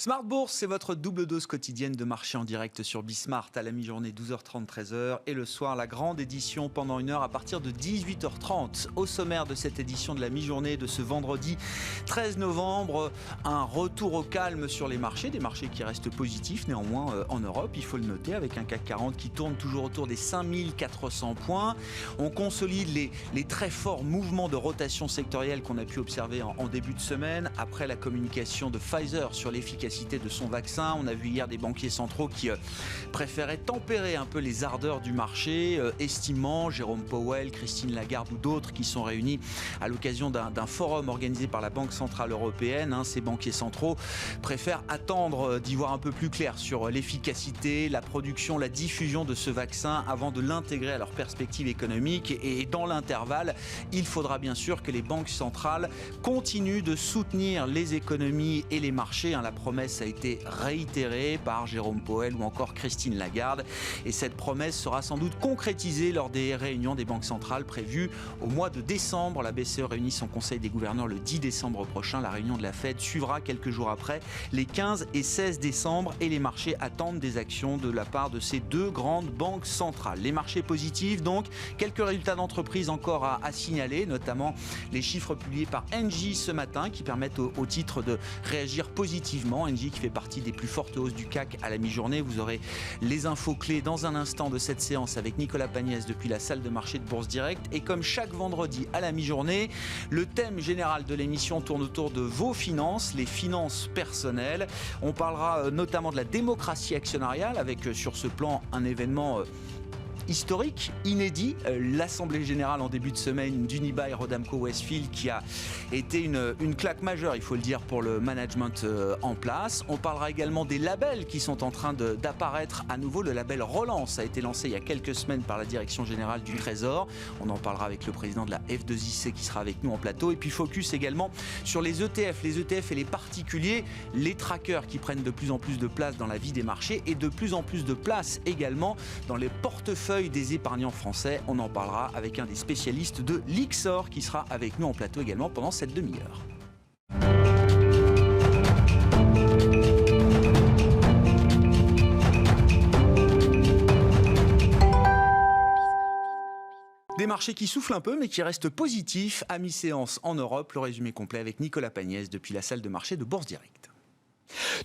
Smart Bourse, c'est votre double dose quotidienne de marché en direct sur Bismart à la mi-journée 12h30, 13h et le soir la grande édition pendant une heure à partir de 18h30. Au sommaire de cette édition de la mi-journée de ce vendredi 13 novembre, un retour au calme sur les marchés, des marchés qui restent positifs néanmoins en Europe, il faut le noter, avec un CAC 40 qui tourne toujours autour des 5400 points. On consolide les très forts mouvements de rotation sectorielle qu'on a pu observer en début de semaine après la communication de Pfizer sur l'efficacité de son vaccin. On a vu hier des banquiers centraux qui préféraient tempérer un peu les ardeurs du marché, estimant, Jérôme Powell, Christine Lagarde ou d'autres qui sont réunis à l'occasion d'un forum organisé par la Banque Centrale Européenne. Ces banquiers centraux préfèrent attendre d'y voir un peu plus clair sur l'efficacité, la production, la diffusion de ce vaccin avant de l'intégrer à leur perspective économique. Et dans l'intervalle, il faudra bien sûr que les banques centrales continuent de soutenir les économies et les marchés. La promesse a été réitérée par Jérôme Powell ou encore Christine Lagarde. Et cette promesse sera sans doute concrétisée lors des réunions des banques centrales prévues au mois de décembre. La BCE réunit son conseil des gouverneurs le 10 décembre prochain. La réunion de la Fed suivra quelques jours après, les 15 et 16 décembre. Et les marchés attendent des actions de la part de ces deux grandes banques centrales. Les marchés positifs, donc, quelques résultats d'entreprise encore à signaler, notamment les chiffres publiés par Engie ce matin qui permettent au titre de réagir positivement. Engie qui fait partie des plus fortes hausses du CAC à la mi-journée. Vous aurez les infos clés dans un instant de cette séance avec Nicolas Pagnès depuis la salle de marché de Bourse Direct. Et comme chaque vendredi à la mi-journée, le thème général de l'émission tourne autour de vos finances, les finances personnelles. On parlera notamment de la démocratie actionnariale avec sur ce plan un événement historique, inédit, l'Assemblée Générale en début de semaine d'Unibail Rodamco Westfield qui a été une claque majeure, il faut le dire, pour le management en place. On parlera également des labels qui sont en train d'apparaître à nouveau. Le label Relance a été lancé il y a quelques semaines par la Direction Générale du Trésor. On en parlera avec le président de la F2IC qui sera avec nous en plateau. Et puis focus également sur les ETF et les particuliers, les trackers qui prennent de plus en plus de place dans la vie des marchés et de plus en plus de place également dans les portefeuilles des épargnants français. On en parlera avec un des spécialistes de l'Ixor qui sera avec nous en plateau également pendant cette demi-heure. Des marchés qui soufflent un peu mais qui restent positifs à mi-séance en Europe. Le résumé complet avec Nicolas Pagnès depuis la salle de marché de Bourse Direct.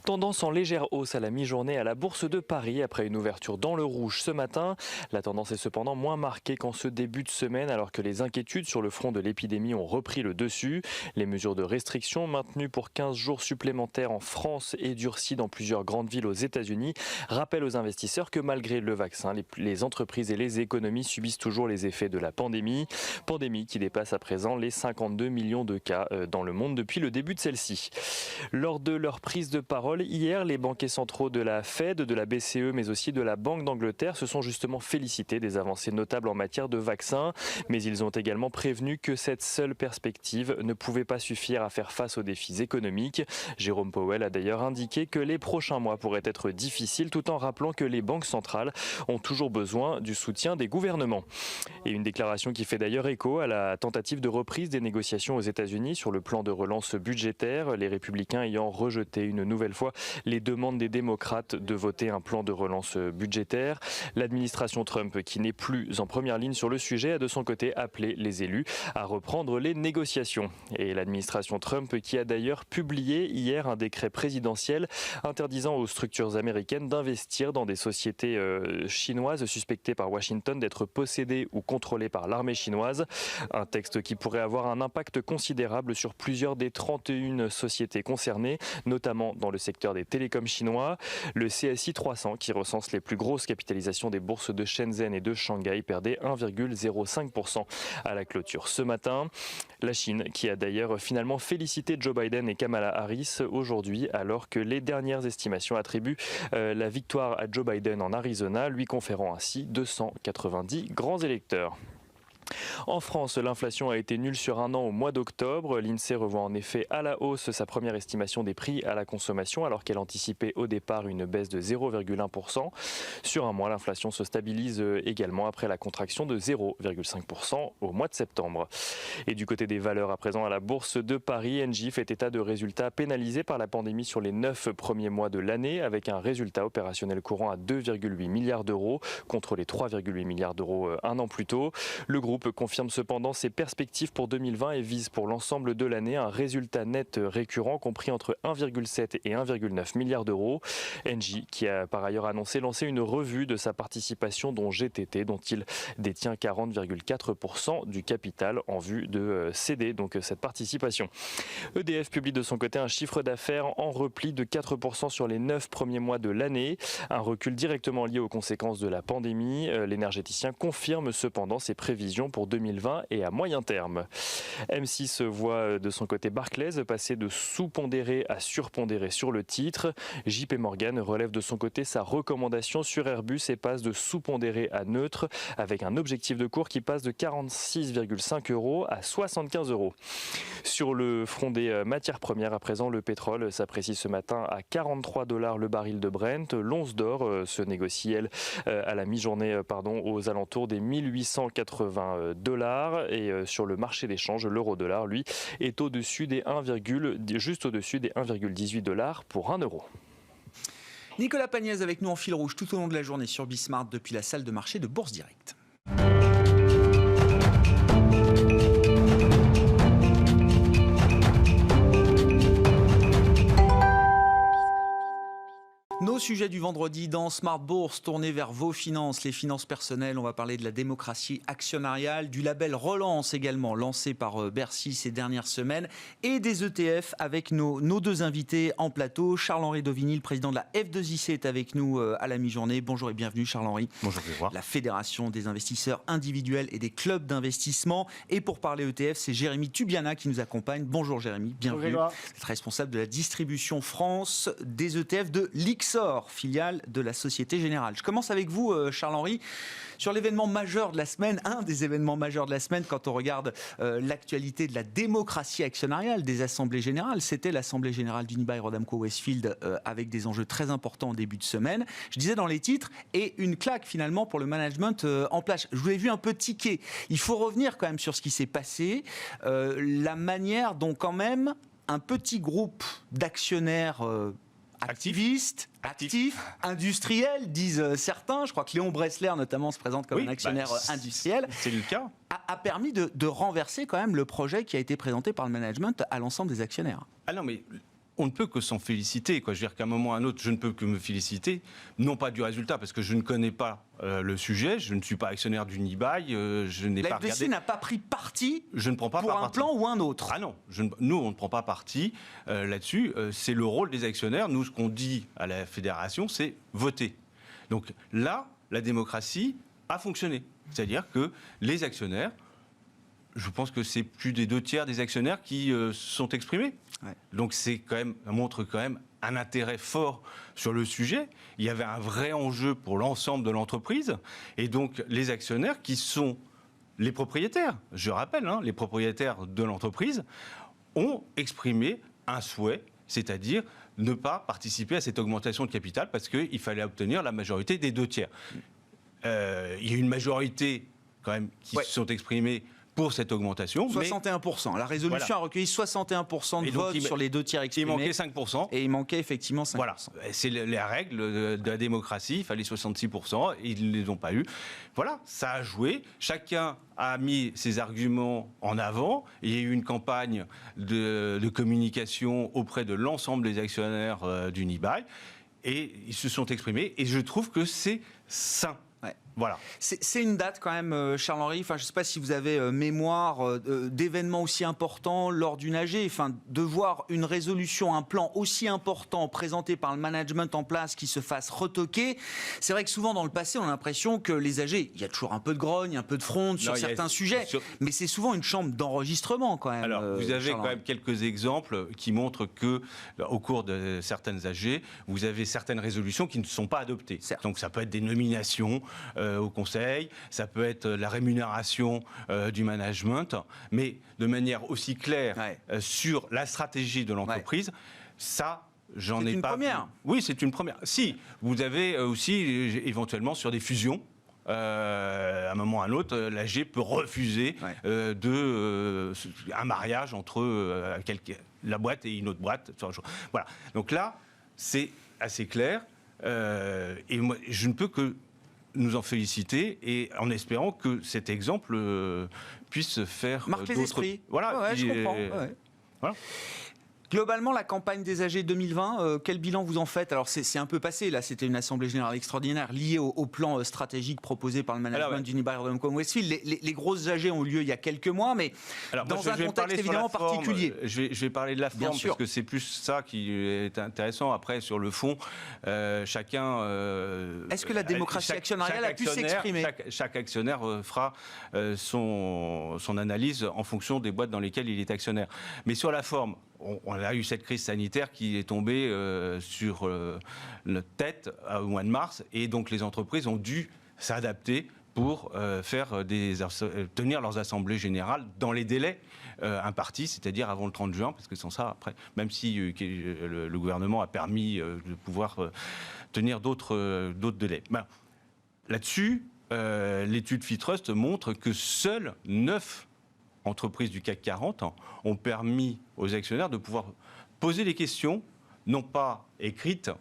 Tendance en légère hausse à la mi-journée à la Bourse de Paris après une ouverture dans le rouge ce matin. La tendance est cependant moins marquée qu'en ce début de semaine alors que les inquiétudes sur le front de l'épidémie ont repris le dessus. Les mesures de restriction maintenues pour 15 jours supplémentaires en France et durcies dans plusieurs grandes villes aux États-Unis rappellent aux investisseurs que malgré le vaccin, les entreprises et les économies subissent toujours les effets de la pandémie. Pandémie qui dépasse à présent les 52 millions de cas dans le monde depuis le début de celle-ci. Lors de leur prise de parole hier, les banquiers centraux de la Fed, de la BCE, mais aussi de la Banque d'Angleterre se sont justement félicités des avancées notables en matière de vaccins. Mais ils ont également prévenu que cette seule perspective ne pouvait pas suffire à faire face aux défis économiques. Jérôme Powell a d'ailleurs indiqué que les prochains mois pourraient être difficiles, tout en rappelant que les banques centrales ont toujours besoin du soutien des gouvernements. Et une déclaration qui fait d'ailleurs écho à la tentative de reprise des négociations aux États-Unis sur le plan de relance budgétaire, les républicains ayant rejeté une nouvelle fois les demandes des démocrates de voter un plan de relance budgétaire. L'administration Trump, qui n'est plus en première ligne sur le sujet, a de son côté appelé les élus à reprendre les négociations. Et l'administration Trump qui a d'ailleurs publié hier un décret présidentiel interdisant aux structures américaines d'investir dans des sociétés chinoises suspectées par Washington d'être possédées ou contrôlées par l'armée chinoise. Un texte qui pourrait avoir un impact considérable sur plusieurs des 31 sociétés concernées, notamment dans le secteur des télécoms chinois. Le CSI 300, qui recense les plus grosses capitalisations des bourses de Shenzhen et de Shanghai, perdait 1,05% à la clôture ce matin. La Chine, qui a d'ailleurs finalement félicité Joe Biden et Kamala Harris aujourd'hui, alors que les dernières estimations attribuent la victoire à Joe Biden en Arizona, lui conférant ainsi 290 grands électeurs. En France, l'inflation a été nulle sur un an au mois d'octobre. L'INSEE revoit en effet à la hausse sa première estimation des prix à la consommation alors qu'elle anticipait au départ une baisse de 0,1%. Sur un mois, l'inflation se stabilise également après la contraction de 0,5% au mois de septembre. Et du côté des valeurs à présent à la Bourse de Paris, Engie fait état de résultats pénalisés par la pandémie sur les 9 premiers mois de l'année avec un résultat opérationnel courant à 2,8 milliards d'euros contre les 3,8 milliards d'euros un an plus tôt. Le groupe confirme cependant ses perspectives pour 2020 et vise pour l'ensemble de l'année un résultat net récurrent compris entre 1,7 et 1,9 milliards d'euros. Engie qui a par ailleurs annoncé lancer une revue de sa participation dont GTT dont il détient 40,4% du capital en vue de céder donc cette participation. EDF publie de son côté un chiffre d'affaires en repli de 4% sur les 9 premiers mois de l'année, un recul directement lié aux conséquences de la pandémie. L'énergéticien confirme cependant ses prévisions pour 2020 et à moyen terme. M6 voit de son côté Barclays passer de sous-pondéré à surpondéré sur le titre. JP Morgan relève de son côté sa recommandation sur Airbus et passe de sous-pondéré à neutre avec un objectif de cours qui passe de 46,5 € à 75 €. Sur le front des matières premières à présent, le pétrole s'apprécie ce matin à 43 $ le baril de Brent. L'once d'or se négocie elle à la mi-journée aux alentours des 1880 $ et sur le marché d'échange, l'euro-dollar lui est juste au-dessus des 1,18 $ pour 1 euro. Nicolas Pagnès avec nous en fil rouge tout au long de la journée sur Bismart depuis la salle de marché de Bourse Direct. Nos sujets du vendredi dans Smart Bourse, tournés vers vos finances, les finances personnelles. On va parler de la démocratie actionnariale, du label Relance également, lancé par Bercy ces dernières semaines, et des ETF avec nos deux invités en plateau. Charles-Henri Dauvigny, le président de la F2IC, est avec nous à la mi-journée. Bonjour et bienvenue Charles-Henri. Bonjour Grégoire. La Fédération des investisseurs individuels et des clubs d'investissement. Et pour parler ETF, c'est Jérémy Tubiana qui nous accompagne. Bonjour Jérémy, bienvenue. Bonjour Vous êtes responsable de la distribution France des ETF de l'Ixor, filiale de la Société Générale. Je commence avec vous, Charles-Henri, sur l'événement majeur de la semaine, un des événements majeurs de la semaine quand on regarde l'actualité de la démocratie actionnariale des assemblées générales. C'était l'Assemblée générale d'Unibail-Rodamco-Westfield avec des enjeux très importants en début de semaine. Je disais dans les titres, et une claque finalement pour le management en place. Je vous ai vu un peu tiquer. Il faut revenir quand même sur ce qui s'est passé, la manière dont quand même un petit groupe d'actionnaires activistes, actifs, industriels, disent certains. Je crois que Léon Bressler, notamment, se présente comme un actionnaire industriel. C'est le cas. A permis de renverser quand même le projet qui a été présenté par le management à l'ensemble des actionnaires. Ah non, mais on ne peut que s'en féliciter, quoi. Je veux dire qu'à un moment ou à un autre, je ne peux que me féliciter, non pas du résultat, parce que je ne connais pas le sujet, je ne suis pas actionnaire d'Unibail, je n'ai pas regardé. La FDC n'a pas pris parti je ne prends pas pour un plan ou un autre. Ah non, nous on ne prend pas parti là-dessus, c'est le rôle des actionnaires. Nous, ce qu'on dit à la fédération, c'est voter. Donc là, la démocratie a fonctionné. C'est-à-dire que les actionnaires, je pense que c'est plus des 2/3 des actionnaires qui se sont exprimés. Ouais. Donc ça montre quand même un intérêt fort sur le sujet. Il y avait un vrai enjeu pour l'ensemble de l'entreprise. Et donc les actionnaires qui sont les propriétaires, je rappelle, les propriétaires de l'entreprise, ont exprimé un souhait, c'est-à-dire ne pas participer à cette augmentation de capital parce qu'il fallait obtenir la majorité des 2/3. Il y a une majorité quand même qui se sont exprimés pour cette augmentation. 61%. La résolution a recueilli 61% de votes sur les 2/3 exprimés. Il manquait 5%. Et il manquait effectivement 5%. Voilà. C'est la règle de la démocratie. Il fallait 66%. Ils ne les ont pas eu. Voilà, ça a joué. Chacun a mis ses arguments en avant. Il y a eu une campagne de communication auprès de l'ensemble des actionnaires d'Unibail. Et ils se sont exprimés. Et je trouve que c'est sain. Ouais. Voilà. C'est une date quand même, Charles-Henri. Enfin, je ne sais pas si vous avez mémoire d'événements aussi importants lors d'une AG. Enfin, de voir une résolution, un plan aussi important présenté par le management en place qui se fasse retoquer. C'est vrai que souvent dans le passé, on a l'impression que les AG, il y a toujours un peu de grogne, un peu de fronde sur certains sujets, mais c'est souvent une chambre d'enregistrement quand même. Alors, vous avez quand même quelques exemples qui montrent que, au cours de certaines AG, vous avez certaines résolutions qui ne sont pas adoptées. Certes. Donc, ça peut être des nominations. au conseil, ça peut être la rémunération du management, mais de manière aussi claire sur la stratégie de l'entreprise, ça... J'en ai pas. C'est une première. Oui, c'est une première. Si, vous avez aussi éventuellement sur des fusions. À un moment ou à un autre, l'AG peut refuser un mariage entre la boîte et une autre boîte. Voilà. Donc là, c'est assez clair. Et moi, je ne peux que nous en féliciter et en espérant que cet exemple puisse faire marque les esprits. Voilà. Je comprends. Voilà. Globalement, la campagne des AG 2020, quel bilan vous en faites? Alors, c'est un peu passé, là, c'était une assemblée générale extraordinaire liée au plan stratégique proposé par le management d'Unibail-Rodamco-Westfield. Les grosses AG ont eu lieu il y a quelques mois, mais dans un contexte évidemment particulier. Je vais parler de la forme, parce que c'est plus ça qui est intéressant. Après, sur le fond, chacun... Est-ce que la démocratie actionnariale a pu s'exprimer? Chaque actionnaire fera son analyse en fonction des boîtes dans lesquelles il est actionnaire. Mais sur la forme, on a eu cette crise sanitaire qui est tombée sur notre tête au mois de mars, et donc les entreprises ont dû s'adapter pour tenir leurs assemblées générales dans les délais impartis, c'est-à-dire avant le 30 juin, parce que sans ça, après, même si le gouvernement a permis de pouvoir tenir d'autres délais. Là-dessus, l'étude Fitrust montre que seuls 9 entreprises du CAC 40 ont permis aux actionnaires de pouvoir poser des questions, non pas écrites,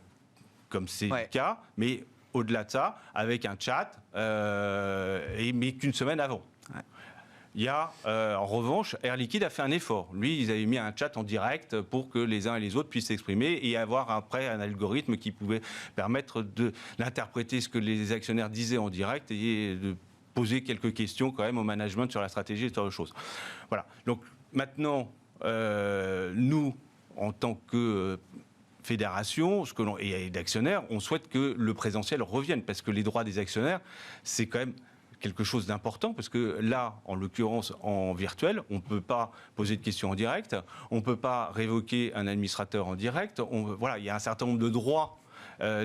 comme c'est le cas, mais au-delà de ça, avec un chat, mais qu'une semaine avant. Il y a, en revanche, Air Liquide a fait un effort. Lui, ils avaient mis un chat en direct pour que les uns et les autres puissent s'exprimer et avoir après un algorithme qui pouvait permettre d'interpréter ce que les actionnaires disaient en direct et de poser quelques questions quand même au management sur la stratégie et sur autre chose. Voilà. Donc maintenant, nous, en tant que fédération et d'actionnaires, on souhaite que le présentiel revienne, parce que les droits des actionnaires, c'est quand même quelque chose d'important, parce que là, en l'occurrence, en virtuel, on ne peut pas poser de questions en direct, on ne peut pas révoquer un administrateur en direct. Voilà, il y a un certain nombre de droits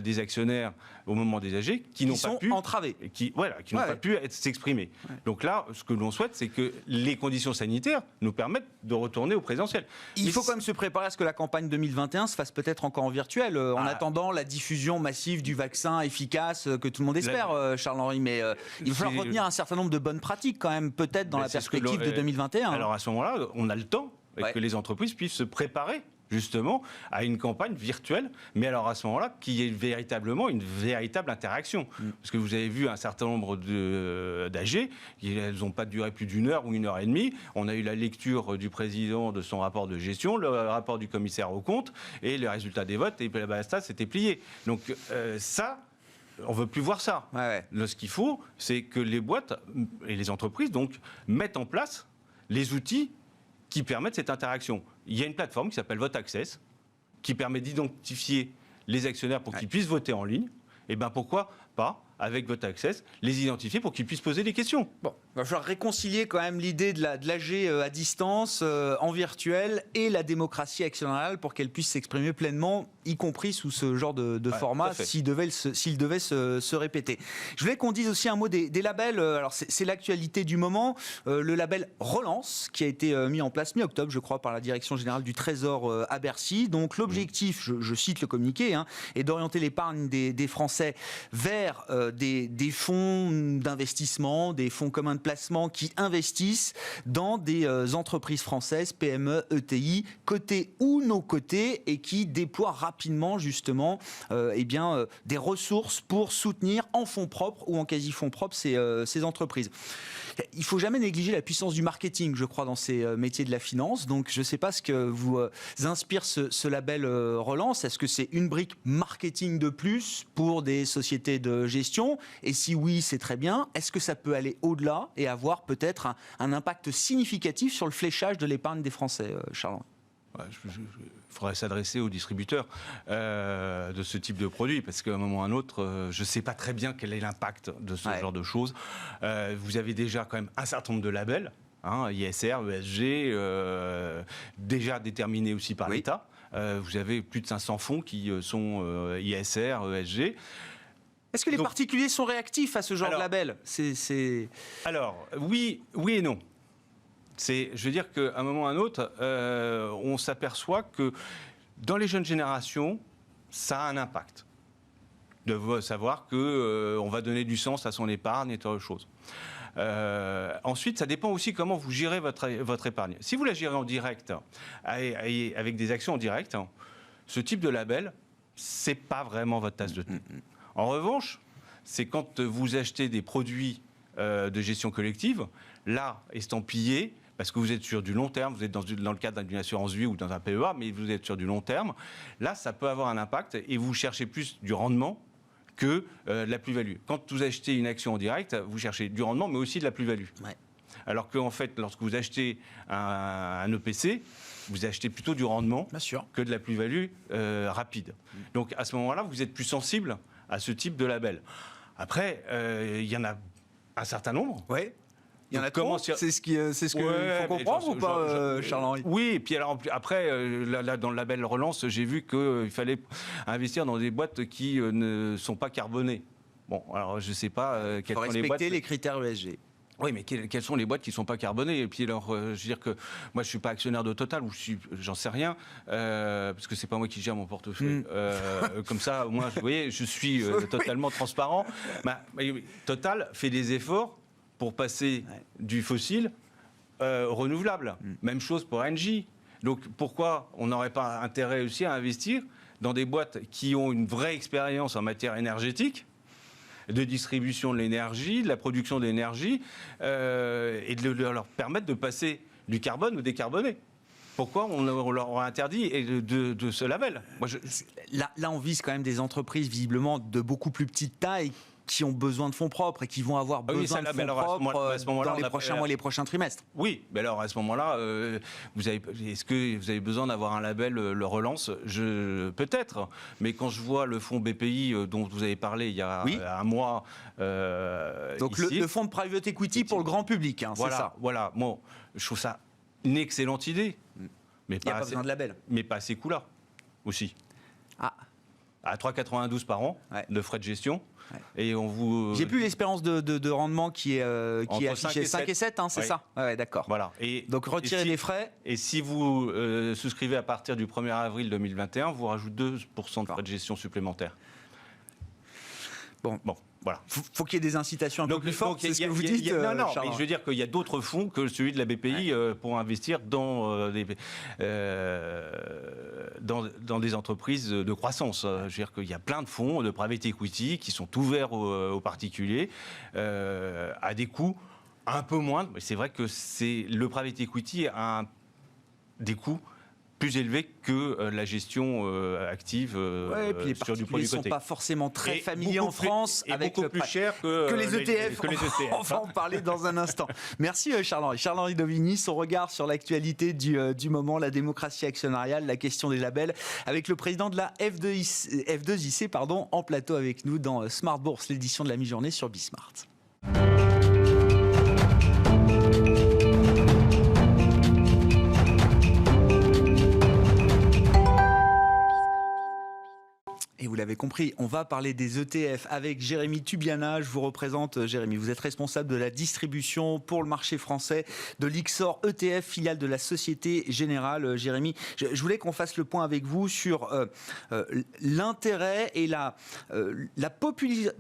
des actionnaires au moment des AG qui n'ont pas pu entravés, qui n'ont pas pu s'exprimer. Donc là, ce que l'on souhaite, c'est que les conditions sanitaires nous permettent de retourner au présentiel. Il faut quand même se préparer à ce que la campagne 2021 se fasse peut-être encore en virtuel, en attendant la diffusion massive du vaccin efficace que tout le monde espère, Charles-Henri. Mais il va falloir retenir un certain nombre de bonnes pratiques quand même, peut-être dans la perspective de 2021. Alors à ce moment-là, on a le temps que les entreprises puissent se préparer justement à une campagne virtuelle, mais alors à ce moment-là, qu'il y ait véritablement une véritable interaction. Parce que vous avez vu un certain nombre d'AG, elles n'ont pas duré plus d'une heure ou une heure et demie. On a eu la lecture du président de son rapport de gestion, le rapport du commissaire aux comptes, et les résultats des votes, et basta, c'était plié. Donc ça... On ne veut plus voir ça. Ce qu'il faut, c'est que les boîtes et les entreprises donc, mettent en place les outils qui permettent cette interaction. Il y a une plateforme qui s'appelle Vote Access, qui permet d'identifier les actionnaires pour qu'ils puissent voter en ligne. Et bien pourquoi pas, avec Vote Access, les identifier pour qu'ils puissent poser des questions. Bon, il va falloir réconcilier quand même l'idée de l'AG à distance, en virtuel, et la démocratie actionnariale pour qu'elle puisse s'exprimer pleinement, y compris sous ce genre de format, s'il devait se répéter. Je voulais qu'on dise aussi un mot des labels. Alors c'est l'actualité du moment. Le label Relance, qui a été mis en place mi-octobre, je crois, par la Direction Générale du Trésor à Bercy. Donc l'objectif, je cite le communiqué, est d'orienter l'épargne des Français vers des fonds d'investissement, des fonds communs de placement qui investissent dans des entreprises françaises, PME, ETI, cotées ou non cotées, et qui déploient rapidement justement des ressources pour soutenir en fonds propres ou en quasi-fonds propres ces entreprises. Il ne faut jamais négliger la puissance du marketing, je crois, dans ces métiers de la finance. Donc je ne sais pas ce que vous inspire ce label Relance. Est-ce que c'est une brique marketing de plus pour des sociétés de gestion? Et si oui, c'est très bien. Est-ce que ça peut aller au-delà et avoir peut-être un impact significatif sur le fléchage de l'épargne des Français, Charles? Il faudrait s'adresser aux distributeurs de ce type de produit, parce qu'à un moment ou à un autre, je ne sais pas très bien quel est l'impact de ce genre de choses. Vous avez déjà quand même un certain nombre de labels, ISR, ESG, déjà déterminés aussi par l'État. Vous avez plus de 500 fonds qui sont ISR, ESG. Est-ce que les particuliers sont réactifs à ce genre de label? Alors, oui et non. Je veux dire qu'à un moment ou à un autre, on s'aperçoit que dans les jeunes générations, ça a un impact. De savoir qu'on va donner du sens à son épargne et autre chose. Ensuite, ça dépend aussi comment vous gérez votre épargne. Si vous la gérez en direct, avec des actions en direct, ce type de label, c'est pas vraiment votre tasse de thé. En revanche, c'est quand vous achetez des produits de gestion collective, là, estampillés, parce que vous êtes sur du long terme, vous êtes dans le cadre d'une assurance vie ou dans un PEA, mais vous êtes sur du long terme, là, ça peut avoir un impact et vous cherchez plus du rendement que la plus-value. Quand vous achetez une action en direct, vous cherchez du rendement, mais aussi de la plus-value. Ouais. Alors qu'en fait, lorsque vous achetez un EPC, vous achetez plutôt du rendement que de la plus-value rapide. Donc à ce moment-là, vous êtes plus sensible à ce type de label. Après, il y en a un certain nombre. Ouais. Il y en a trop. C'est ce qu'il faut comprendre ou pas, Charles-Henri? Oui, et puis alors, après, là, dans le label Relance, j'ai vu qu'il fallait investir dans des boîtes qui ne sont pas carbonées. Bon, alors je ne sais pas quelles sont les boîtes. Il faut respecter les critères ESG. Oui, mais quelles sont les boîtes qui ne sont pas carbonées? Et puis alors, je veux dire que moi, je ne suis pas actionnaire de Total, ou j'en sais rien, parce que ce n'est pas moi qui gère mon portefeuille. Comme ça, moi, vous voyez, je suis totalement transparent. Total fait des efforts pour passer du fossile au renouvelable. Même chose pour Engie. Donc pourquoi on n'aurait pas intérêt aussi à investir dans des boîtes qui ont une vraie expérience en matière énergétique, de distribution de l'énergie, de la production d'énergie, et de leur permettre de passer du carbone au décarboné? Pourquoi on leur a interdit de ce label? Là, on vise quand même des entreprises visiblement de beaucoup plus petite taille qui ont besoin de fonds propres et qui vont avoir besoin de fonds propres dans les prochains mois, les prochains trimestres. Oui, mais alors à ce moment-là, est-ce que vous avez besoin d'avoir un label le Relance? Peut-être, mais quand je vois le fonds BPI dont vous avez parlé il y a un mois... Donc ici, le fonds de private equity pour le grand public, hein, voilà, c'est ça. Voilà, bon, je trouve ça une excellente idée. Mais il n'y a pas besoin de label. Mais pas à ces coûts-là, aussi. À 3,92 par an de frais de gestion. Et on vous... J'ai plus l'espérance de rendement qui est affichée 5 et 7, hein, c'est ça? Ouais, d'accord. Voilà. Donc retirer les frais. Et si vous souscrivez à partir du 1er avril 2021, vous rajoutez 2% de frais de gestion supplémentaires. Bon. Voilà. Faut qu'il y ait des incitations un peu plus fortes, c'est ce que vous dites. Non, mais je veux dire qu'il y a d'autres fonds que celui de la BPI pour investir dans des entreprises de croissance. Je veux dire qu'il y a plein de fonds de private equity qui sont ouverts aux particuliers à des coûts un peu moindres. Mais c'est vrai que le private equity a des coûts plus élevé que la gestion active et puis les sur du produit coté. Les particuliers ne sont pas forcément très familiers en France avec beaucoup plus cher que les ETF. On va en parler dans un instant. Merci Charles-Henri. Charles-Henri Dovigny, son regard sur l'actualité du moment, la démocratie actionnariale, la question des labels, avec le président de la F2IC en plateau avec nous dans Smart Bourse, l'édition de la mi-journée sur Bismart. Et vous l'avez compris, on va parler des ETF avec Jérémy Tubiana. Je vous représente, Jérémy. Vous êtes responsable de la distribution pour le marché français de l'Ixor ETF, filiale de la Société Générale. Jérémy, je voulais qu'on fasse le point avec vous sur l'intérêt et la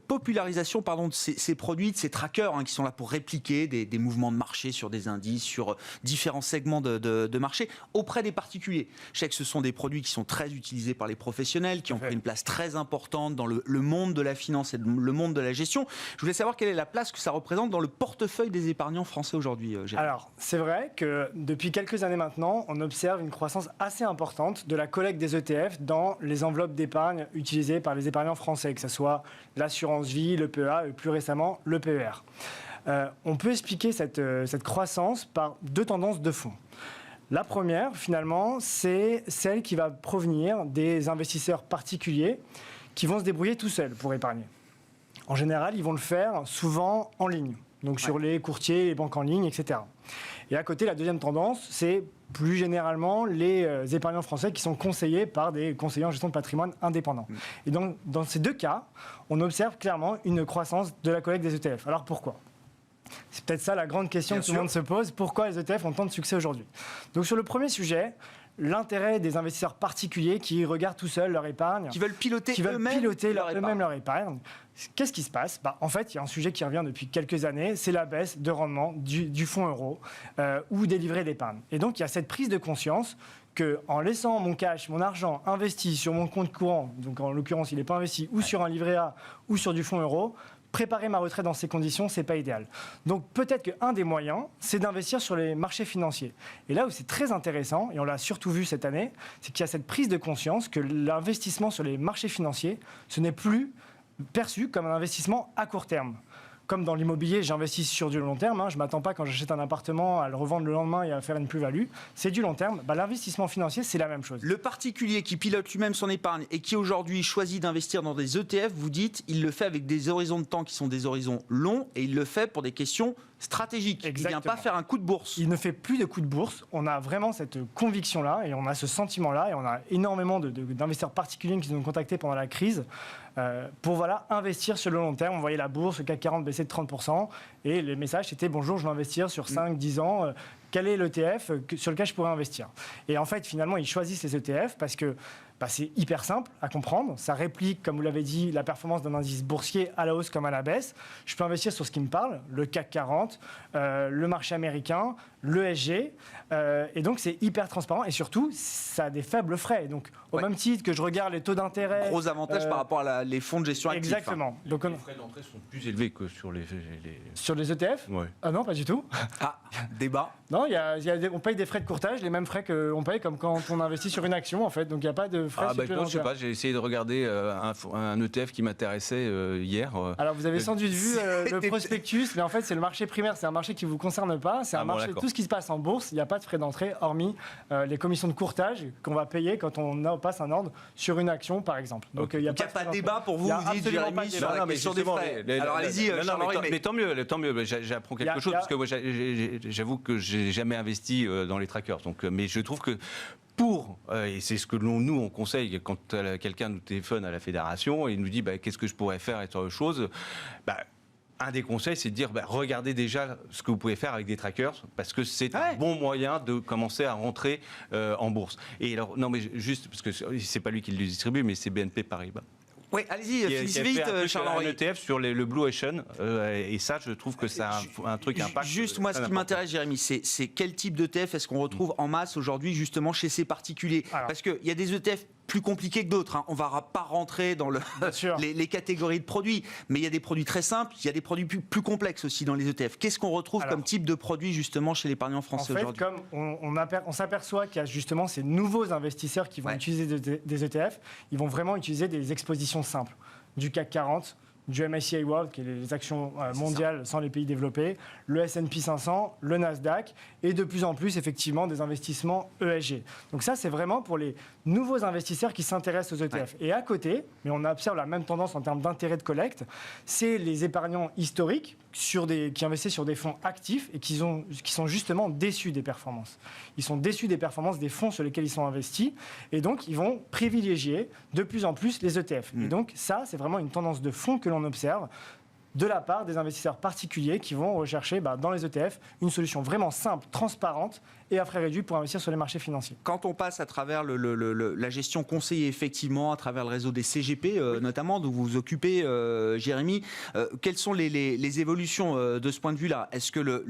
popularisation de ces produits, de ces trackers qui sont là pour répliquer des mouvements de marché sur des indices, sur différents segments de marché auprès des particuliers. Je sais que ce sont des produits qui sont très utilisés par les professionnels, qui ont pris une place très importante dans le monde de la finance et le monde de la gestion. Je voulais savoir quelle est la place que ça représente dans le portefeuille des épargnants français aujourd'hui, Jérémy. Alors, c'est vrai que depuis quelques années maintenant, on observe une croissance assez importante de la collecte des ETF dans les enveloppes d'épargne utilisées par les épargnants français, que ce soit l'assurance vie, le PEA et plus récemment le PER. On peut expliquer cette croissance par deux tendances de fond. La première, finalement, c'est celle qui va provenir des investisseurs particuliers qui vont se débrouiller tout seuls pour épargner. En général, ils vont le faire souvent en ligne. donc sur les courtiers, les banques en ligne, etc. Et à côté, la deuxième tendance, c'est plus généralement les épargnants français qui sont conseillés par des conseillers en gestion de patrimoine indépendants. Et donc, dans ces deux cas, on observe clairement une croissance de la collecte des ETF. Alors pourquoi ? C'est peut-être ça la grande question que tout le monde se pose. Pourquoi les ETF ont tant de succès aujourd'hui ? Donc sur le premier sujet, l'intérêt des investisseurs particuliers qui regardent tout seuls leur épargne, qui veulent piloter eux-mêmes leur épargne. Qu'est-ce qui se passe ? En fait, il y a un sujet qui revient depuis quelques années, c'est la baisse de rendement du fonds euro ou des livrets d'épargne. Et donc, il y a cette prise de conscience qu'en laissant mon cash, mon argent investi sur mon compte courant, donc en l'occurrence, il n'est pas investi, ou sur un livret A ou sur du fonds euro, préparer ma retraite dans ces conditions, ce n'est pas idéal. Donc peut-être qu'un des moyens, c'est d'investir sur les marchés financiers. Et là où c'est très intéressant, et on l'a surtout vu cette année, c'est qu'il y a cette prise de conscience que l'investissement sur les marchés financiers, ce n'est plus perçu comme un investissement à court terme. Comme dans l'immobilier, j'investis sur du long terme. Je ne m'attends pas, quand j'achète un appartement, à le revendre le lendemain et à faire une plus-value. C'est du long terme. L'investissement financier, c'est la même chose. Le particulier qui pilote lui-même son épargne et qui aujourd'hui choisit d'investir dans des ETF, vous dites, il le fait avec des horizons de temps qui sont des horizons longs et il le fait pour des questions stratégiques. Exactement. Il ne vient pas faire un coup de bourse. Il ne fait plus de coups de bourse. On a vraiment cette conviction-là et on a ce sentiment-là. Et on a énormément d'investisseurs particuliers qui nous ont contactés pendant la crise pour investir sur le long terme. On voyait la bourse, le CAC 40 baisser de 30%. Et les messages, c'était « Bonjour, je vais investir sur 5-10 ans. Quel est l'ETF sur lequel je pourrais investir ?» Et en fait, finalement, ils choisissent les ETF parce que c'est hyper simple à comprendre. Ça réplique, comme vous l'avez dit, la performance d'un indice boursier à la hausse comme à la baisse. Je peux investir sur ce qui me parle, le CAC 40, le marché américain, l'ESG. Et donc, c'est hyper transparent. Et surtout, ça a des faibles frais. Donc, au même titre que je regarde les taux d'intérêt... Gros avantage par rapport à les fonds de gestion actifs. Exactement. Donc, les frais d'entrée sont plus élevés que sur les... Sur les ETF ? Ouais. Ah non, pas du tout. Ah, débat. Non, on paye des frais de courtage, les mêmes frais qu'on paye comme quand on investit sur une action, en fait. Donc, il n'y a pas de frais supplémentaires. Je sais pas, j'ai essayé de regarder un ETF qui m'intéressait hier. Alors, vous avez sans doute vu le prospectus, mais en fait, c'est le marché primaire. C'est un marché qui ne vous concerne pas. C'est un marché, tout ce qui se passe en bourse, il n'y a pas de frais d'entrée, hormis les commissions de courtage qu'on va payer quand on passe un ordre sur une action, par exemple. Donc, il n'y a pas de débat pour vous, vous dites, Jérémy, sur la question des frais. Alors, allez-y, mais tant mieux. J'apprends quelque chose, parce que moi, j'avoue que j'ai jamais investi dans les trackers. Donc, mais je trouve que et c'est ce que nous on conseille quand quelqu'un nous téléphone à la fédération et nous dit qu'est-ce que je pourrais faire et autre chose, un des conseils, c'est de dire regardez déjà ce que vous pouvez faire avec des trackers, parce que c'est un bon moyen de commencer à rentrer en bourse. Et alors, non, mais juste, parce que c'est pas lui qui le distribue, mais c'est BNP Paribas. Oui, allez-y, finissez vite, Charles-Henri. Un ETF sur le Blue Ocean, et ça, je trouve que c'est un truc impact. Juste, moi, ce qui m'intéresse, Jérémy, c'est quel type d'ETF est-ce qu'on retrouve en masse aujourd'hui, justement, chez ces particuliers ? Parce qu'il y a des ETF plus compliqués que d'autres. On ne va pas rentrer dans les catégories de produits, mais il y a des produits très simples, il y a des produits plus complexes aussi dans les ETF. Qu'est-ce qu'on retrouve comme type de produit, justement, chez l'épargnant français aujourd'hui ? En fait, comme on s'aperçoit qu'il y a justement ces nouveaux investisseurs qui vont utiliser des ETF, ils vont vraiment utiliser des expositions simples, du CAC 40, du MSCI World, qui est les actions mondiales sans les pays développés, le S&P 500, le Nasdaq, et de plus en plus, effectivement, des investissements ESG. Donc ça, c'est vraiment pour les nouveaux investisseurs qui s'intéressent aux ETF. Et à côté, mais on observe la même tendance en termes d'intérêt de collecte, c'est les épargnants historiques qui investissent sur des fonds actifs et qui sont justement déçus des performances. Ils sont déçus des performances des fonds sur lesquels ils sont investis, et donc ils vont privilégier de plus en plus les ETF. Et donc ça, c'est vraiment une tendance de fond que l'on observe de la part des investisseurs particuliers qui vont rechercher dans les ETF une solution vraiment simple, transparente et à frais réduits pour investir sur les marchés financiers. Quand on passe à travers la gestion conseillée, effectivement, à travers le réseau des CGP, notamment, dont vous vous occupez, Jérémy, quelles sont les évolutions de ce point de vue-là ? Est-ce que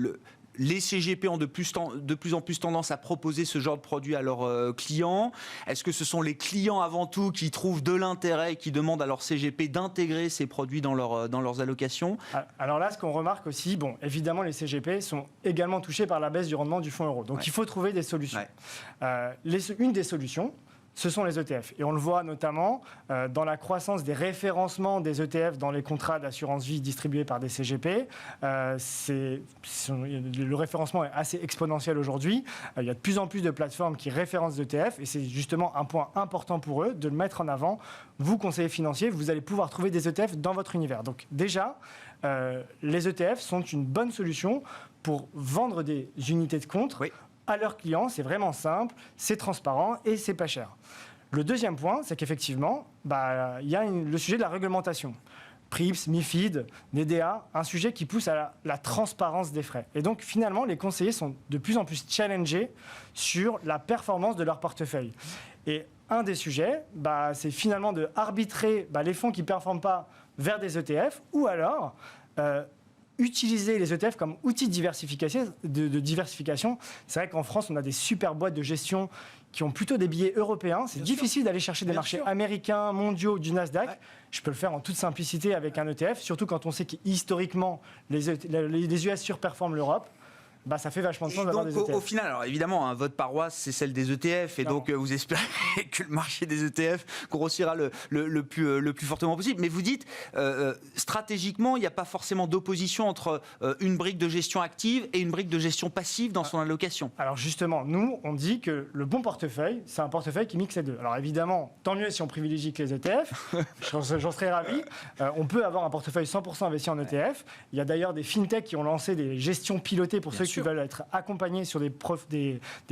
les CGP ont de plus en plus tendance à proposer ce genre de produit à leurs clients ? Est-ce que ce sont les clients avant tout qui trouvent de l'intérêt et qui demandent à leur CGP d'intégrer ces produits dans leurs allocations ? Alors là, ce qu'on remarque aussi, évidemment, les CGP sont également touchés par la baisse du rendement du fonds euro. Donc il faut trouver des solutions. Une des solutions, ce sont les ETF. Et on le voit notamment dans la croissance des référencements des ETF dans les contrats d'assurance vie distribués par des CGP. Le référencement est assez exponentiel aujourd'hui. Il y a de plus en plus de plateformes qui référencent des ETF et c'est justement un point important pour eux de le mettre en avant. Vous, conseillers financiers, vous allez pouvoir trouver des ETF dans votre univers. Donc déjà, les ETF sont une bonne solution pour vendre des unités de compte à leurs clients. C'est vraiment simple, c'est transparent et c'est pas cher. Le deuxième point, c'est qu'effectivement, il y a le sujet de la réglementation. PRIIPs, MiFID, NEDA, un sujet qui pousse à la transparence des frais. Et donc, finalement, les conseillers sont de plus en plus challengés sur la performance de leur portefeuille. Et un des sujets, c'est finalement de arbitrer les fonds qui ne performent pas vers des ETF ou alors utiliser les ETF comme outil de diversification. C'est vrai qu'en France, on a des super boîtes de gestion qui ont plutôt des billets européens. C'est difficile d'aller chercher des marchés américains, mondiaux, du Nasdaq. Ouais. Je peux le faire en toute simplicité avec un ETF, surtout quand on sait qu'historiquement, les US surperforment l'Europe. Ça fait vachement de sens d'avoir des ETF. Au final, alors évidemment, votre paroisse, c'est celle des ETF. Et donc, vous espérez que le marché des ETF grossira le plus fortement possible. Mais vous dites, stratégiquement, il n'y a pas forcément d'opposition entre une brique de gestion active et une brique de gestion passive dans son allocation. Alors justement, nous, on dit que le bon portefeuille, c'est un portefeuille qui mixe les deux. Alors évidemment, tant mieux si on privilégie que les ETF. J'en serais ravi. On peut avoir un portefeuille 100% investi en ETF. Il y a d'ailleurs des fintechs qui ont lancé des gestions pilotées pour ceux qui veulent être accompagnés sur des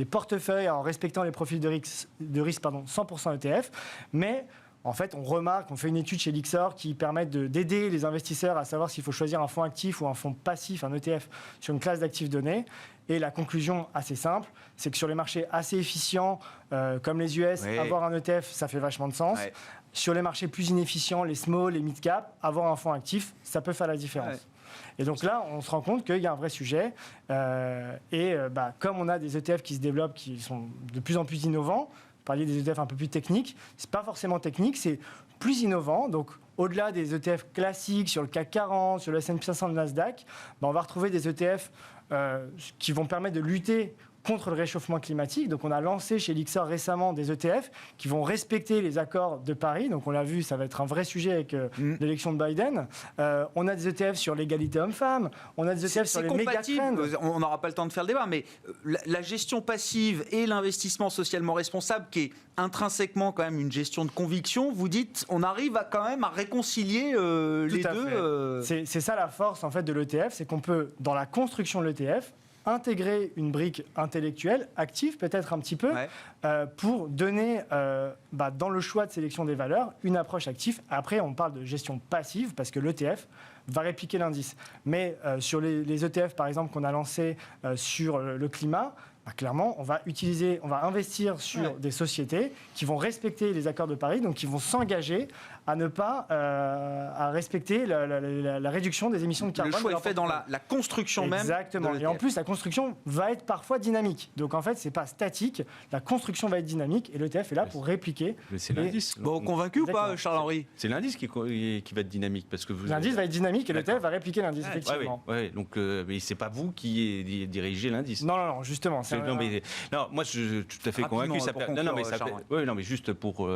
portefeuilles en respectant les profils de risque 100% ETF. Mais en fait, on remarque, on fait une étude chez Lyxor qui permet d'aider les investisseurs à savoir s'il faut choisir un fonds actif ou un fonds passif, un ETF, sur une classe d'actifs donnée. Et la conclusion assez simple, c'est que sur les marchés assez efficients, comme les US, avoir un ETF, ça fait vachement de sens. Ouais. Sur les marchés plus inefficients, les small, les mid-cap, avoir un fonds actif, ça peut faire la différence. Ouais. Et donc là, on se rend compte qu'il y a un vrai sujet. Comme on a des ETF qui se développent, qui sont de plus en plus innovants, vous parliez des ETF un peu plus techniques, c'est pas forcément technique, c'est plus innovant. Donc au-delà des ETF classiques sur le CAC 40, sur le S&P 500, le Nasdaq, on va retrouver des ETF qui vont permettre de lutter contre le réchauffement climatique. Donc on a lancé chez Lyxor récemment des ETF qui vont respecter les accords de Paris. Donc on l'a vu, ça va être un vrai sujet avec l'élection de Biden. On a des ETF sur l'égalité homme-femme. On a des ETF sur les méga-trends. On n'aura pas le temps de faire le débat, mais la gestion passive et l'investissement socialement responsable, qui est intrinsèquement quand même une gestion de conviction, vous dites, on arrive quand même à réconcilier les deux. C'est ça la force en fait de l'ETF, c'est qu'on peut, dans la construction de l'ETF, intégrer une brique intellectuelle, active peut-être un petit peu, pour donner, dans le choix de sélection des valeurs, une approche active. Après, on parle de gestion passive, parce que l'ETF va répliquer l'indice. Mais sur les ETF, par exemple, qu'on a lancés sur le climat, clairement, on va investir sur des sociétés qui vont respecter les accords de Paris, donc qui vont s'engager à ne pas à respecter la réduction des émissions de carbone. Le choix est fait dans la construction même. Exactement. Et en plus, la construction va être parfois dynamique. Donc en fait, c'est pas statique. La construction va être dynamique et l'ETF est là pour répliquer. Mais c'est l'indice. Bon, convaincu ou pas, Charles-Henri ? C'est l'indice qui va être dynamique parce que l'indice va être dynamique et l'ETF va répliquer l'indice effectivement. Donc, mais c'est pas vous qui dirigez l'indice. Non, justement. Moi, je suis tout à fait convaincu. Mais juste pour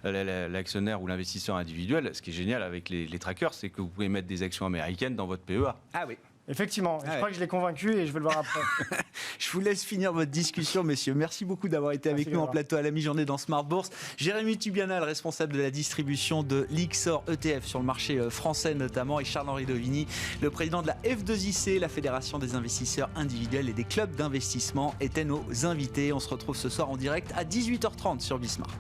l'actionnaire ou l'investisseur individuel, ce qui est génial avec les trackers, c'est que vous pouvez mettre des actions américaines dans votre PEA. Ah oui. Effectivement, je crois que je l'ai convaincu et je veux le voir après. Je vous laisse finir votre discussion, messieurs. Merci beaucoup d'avoir été avec nous en plateau à la mi-journée dans Smart Bourse. Jérémy Tubiana, le responsable de la distribution de Lyxor ETF sur le marché français notamment, et Charles-Henri Dovigny, le président de la F2IC, la Fédération des investisseurs individuels et des clubs d'investissement, étaient nos invités. On se retrouve ce soir en direct à 18h30 sur Bismart.